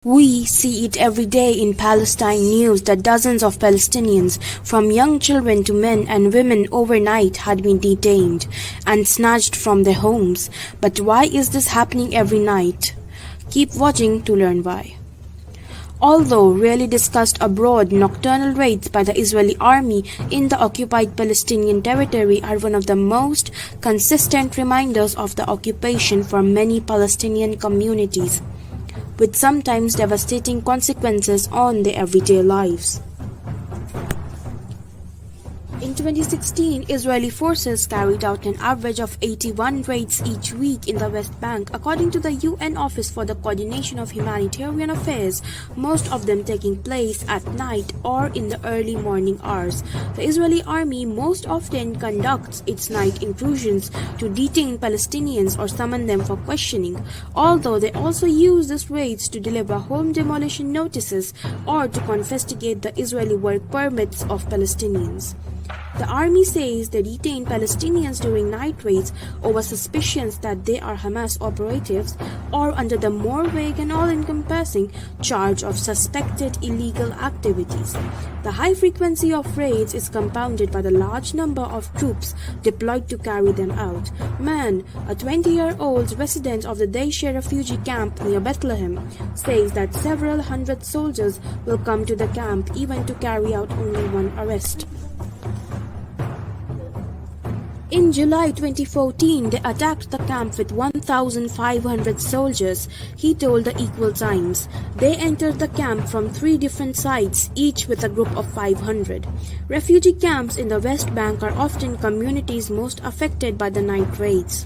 We see it every day in Palestine news that dozens of Palestinians, from young children to men and women overnight, had been detained and snatched from their homes. But why is this happening every night? Keep watching to learn why. Although rarely discussed abroad, nocturnal raids by the Israeli army in the occupied Palestinian territory are one of the most consistent reminders of the occupation for many Palestinian communities, with sometimes devastating consequences on their everyday lives. In 2016, Israeli forces carried out an average of 81 raids each week in the West Bank, according to the UN Office for the Coordination of Humanitarian Affairs, most of them taking place at night or in the early morning hours. The Israeli army most often conducts its night intrusions to detain Palestinians or summon them for questioning, although they also use these raids to deliver home demolition notices or to confiscate the Israeli work permits of Palestinians. The army says they detain Palestinians during night raids over suspicions that they are Hamas operatives or under the more vague and all-encompassing charge of suspected illegal activities. The high frequency of raids is compounded by the large number of troops deployed to carry them out. Man, a 20-year-old resident of the Daisha refugee camp near Bethlehem, says that several hundred soldiers will come to the camp even to carry out only one arrest. In July 2014, they attacked the camp with 1,500 soldiers, he told the Equal Times. They entered the camp from 3 different sides, each with a group of 500. Refugee camps in the West Bank are often communities most affected by the night raids.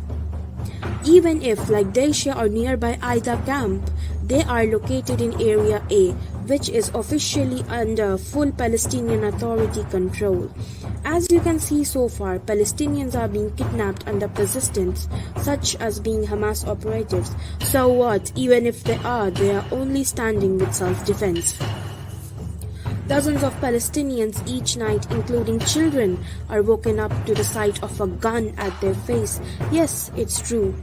Even if, like Daisha or nearby I.D.F camp, they are located in Area A, which is officially under full Palestinian Authority control. As you can see so far, Palestinians are being kidnapped under persistence, such as being Hamas operatives. So what? Even if they are only standing with self-defense. Dozens of Palestinians each night, including children, are woken up to the sight of a gun at their face. Yes, it's true.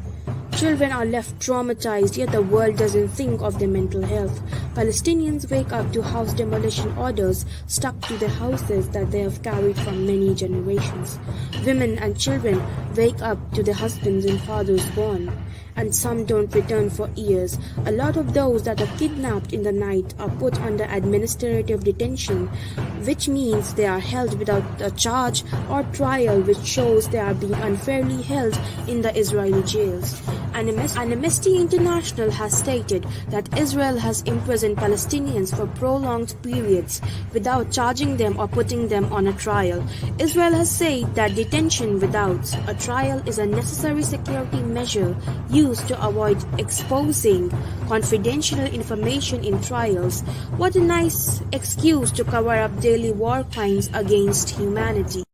Children are left traumatized, yet the world doesn't think of their mental health. Palestinians wake up to house demolition orders stuck to their houses that they have carried for many generations. Women and children wake up to their husbands and fathers gone, and some don't return for years. A lot of those that are kidnapped in the night are put under administrative detention, which means they are held without a charge or trial, which shows they are being unfairly held in the Israeli jails. Amnesty International has stated that Israel has imprisoned Palestinians for prolonged periods without charging them or putting them on a trial. Israel has said that detention without a trial is a necessary security measure used to avoid exposing confidential information in trials. What a nice excuse to cover up daily war crimes against humanity.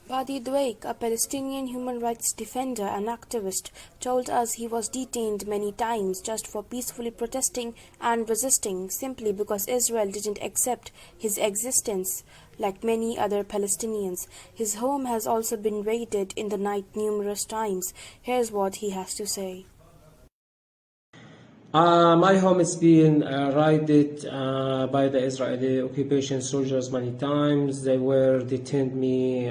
Badee Dwaik, a Palestinian human rights defender and activist, told us he was detained many times just for peacefully protesting and resisting, simply because Israel didn't accept his existence like many other Palestinians. His home has also been raided in the night numerous times. Here's what he has to say. My home has been raided by the Israeli occupation soldiers many times. They were detained me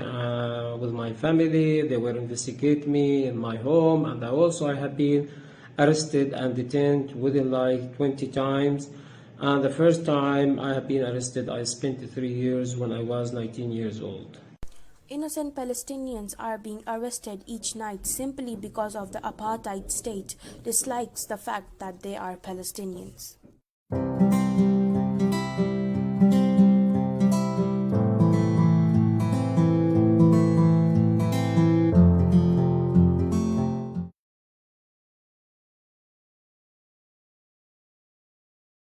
with my family. They were investigating me in my home, and I have been arrested and detained within like 20 times. And the first time I have been arrested, I spent 3 years when I was 19 years old. Innocent Palestinians are being arrested each night simply because of the apartheid state dislikes the fact that they are Palestinians.